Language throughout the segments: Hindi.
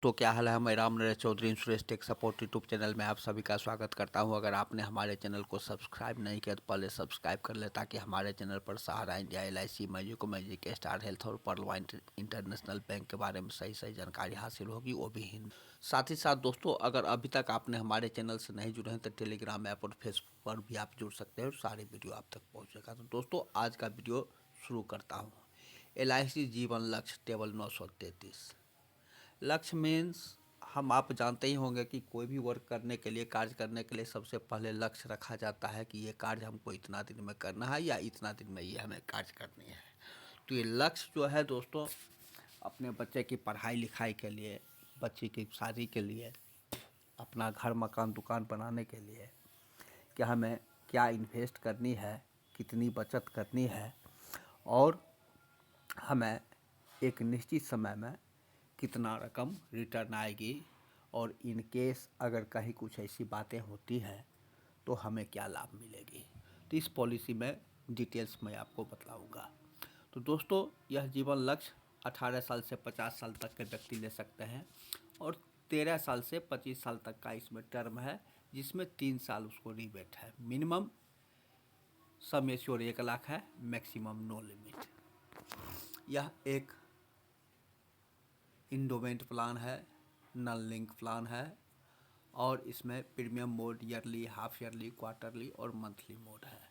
तो क्या हाल है। मैं Ram Naresh Chaudhary insurance tech support YouTube channel में आप सभी का स्वागत करता हूं। अगर आपने हमारे चैनल को सब्सक्राइब नहीं किया तो पहले सब्सक्राइब कर ले, ताकि हमारे चैनल पर Sahara India, LIC, magic, star health और पर्ल इंटरनेशनल बैंक के बारे में सही सही जानकारी हासिल होगी, वो भी हिंदी। साथ ही साथ दोस्तों, अगर अभी तक आपने हमारे चैनल से नहीं जुड़े हैं तो टेलीग्राम ऐप और फेसबुक पर भी आप जुड़ सकते हैं और सारी वीडियो आप तक पहुँचेगा। तो दोस्तों, आज का वीडियो शुरू करता हूँ। LIC जीवन लक्ष्य टेबल 933। लक्ष्य मीन्स हम आप जानते ही होंगे कि कोई भी वर्क करने के लिए, कार्य करने के लिए सबसे पहले लक्ष्य रखा जाता है कि ये कार्य हमको इतना दिन में करना है या इतना दिन में ये हमें कार्य करनी है। तो ये लक्ष्य जो है दोस्तों, अपने बच्चे की पढ़ाई लिखाई के लिए, बच्ची की शादी के लिए, अपना घर मकान दुकान बनाने के लिए, कि हमें क्या इन्वेस्ट करनी है, कितनी बचत करनी है, और हमें एक निश्चित समय में कितना रकम रिटर्न आएगी, और इन केस अगर कहीं कुछ ऐसी बातें होती हैं तो हमें क्या लाभ मिलेगी। तो इस पॉलिसी में डिटेल्स मैं आपको बतलाऊंगा। तो दोस्तों, यह जीवन लक्ष्य 18 साल से 50 साल तक के व्यक्ति ले सकते हैं, और 13 साल से 25 साल तक का इसमें टर्म है, जिसमें 3 साल उसको रिबेट है। मिनिमम सम एश्योर 1 लाख है, मैक्सिमम नो लिमिट। यह एक इंडोमेंट प्लान है, नन लिंक प्लान है, और इसमें premium mode yearly, half yearly, quarterly और मंथली मोड है।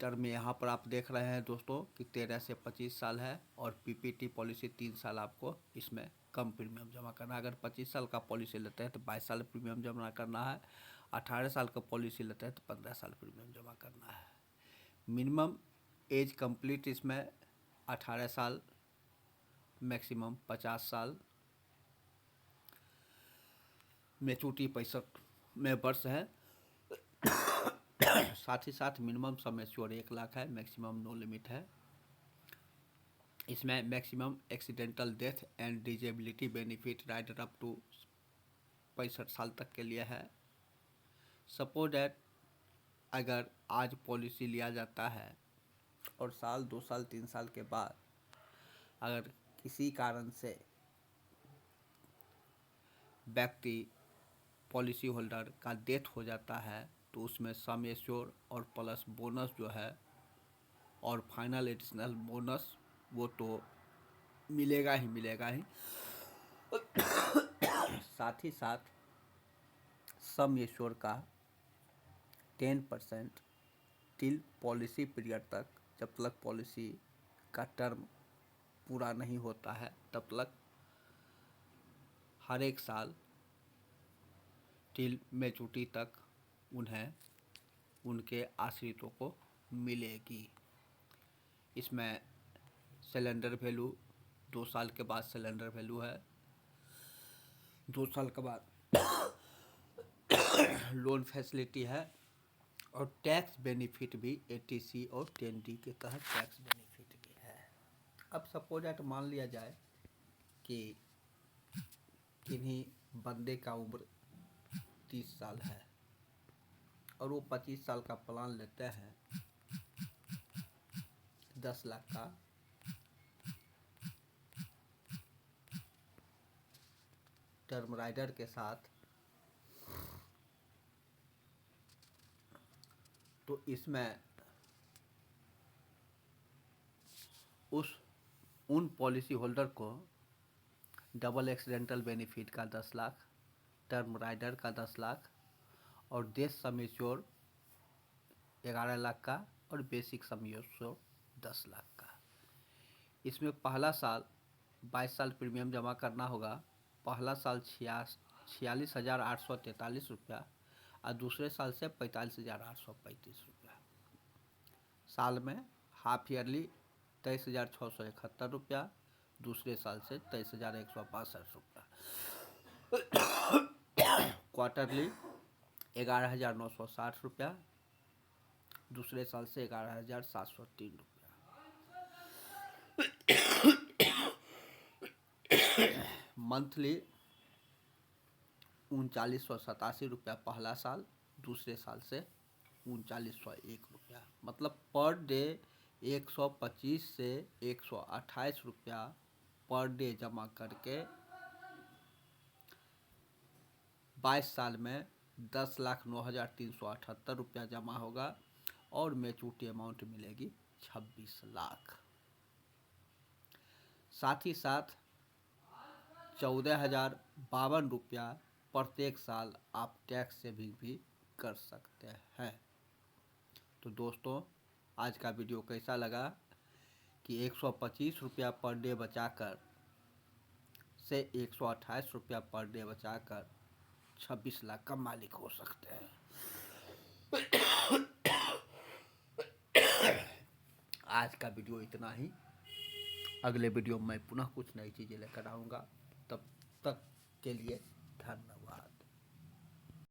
टर्म यहाँ पर आप देख रहे हैं दोस्तों कि 13 से 25 साल है, और PPT पॉलिसी 3 साल आपको इसमें कम प्रीमियम जमा करना है। अगर 25 साल का पॉलिसी लेते हैं तो 22 साल प्रीमियम जमा करना है। 18 साल का पॉलिसी लेते हैं तो 15 साल प्रीमियम जमा करना है। मिनिमम एज कंप्लीट इसमें 18 साल, मैक्सिमम 50 साल, मैच्योरिटी 65 में वर्ष है। साथ ही साथ मिनिमम सम एश्योर 1 लाख है, मैक्सिमम नो लिमिट है। इसमें maximum accidental death and disability benefit rider up to 65 साल तक के लिए है। सपोज डैट अगर आज पॉलिसी लिया जाता है और साल 2 साल 3 साल के बाद अगर किसी कारण से व्यक्ति पॉलिसी होल्डर का डेथ हो जाता है, तो उसमें सम एश्योर और प्लस बोनस जो है, और फाइनल एडिशनल बोनस, वो तो मिलेगा ही मिलेगा ही। साथ ही साथ सम एश्योर का 10% टिल पॉलिसी पीरियड तक, जब तक पॉलिसी का टर्म पूरा नहीं होता है तब तक हर एक साल टिल मैच्योरिटी तक उन्हें उनके आश्रितों को मिलेगी। इसमें सिलेंडर वैल्यू 2 साल के बाद सिलेंडर वैल्यू है, 2 साल के बाद लोन फैसिलिटी है, और टैक्स बेनिफिट भी ATC और 10D के तहत टैक्स बेनिफिट भी है। अब सपोज एट मान लिया जाए कि किन्हीं बंदे का उम्र 30 साल है और वो 25 साल का प्लान लेते हैं 10 लाख का, टर्म राइडर के साथ। तो इसमें उन पॉलिसी होल्डर को डबल एक्सीडेंटल बेनिफिट का 10 लाख, टर्म राइडर का 10 लाख, और डेथ सम एश्योर 11 लाख का, और बेसिक सम एश्योर 10 लाख का। इसमें पहला साल 22 साल प्रीमियम जमा करना होगा। पहला साल 46,843 रुपया, और दूसरे साल से 45,835 रुपया। साल में हाफ ईयरली 23,671 रुपया, दूसरे साल से 23,162 रुपया। क्वार्टरली 11,960 रुपया, दूसरे साल से 11,703 रुपया। मंथली 39,187 रुपया पहला साल, दूसरे साल से 39,101 रुपया। मतलब पर डे 125 से 128 रुपया पर डे जमा करके 22 साल में 10,09,378 रुपया जमा होगा और मैच्योरिटी अमाउंट मिलेगी 26 लाख। साथ ही साथ 14,052 रुपया प्रत्येक साल आप टैक्स सेविंग भी कर सकते हैं। तो दोस्तों, आज का वीडियो कैसा लगा कि 125 रुपया पर डे बचाकर से 128 रुपया पर डे बचाकर 26 लाख का मालिक हो सकते हैं। आज का वीडियो इतना ही। अगले वीडियो में मैं पुनः कुछ नई चीज़ें लेकर आऊँगा। तब तक के लिए धन्यवाद।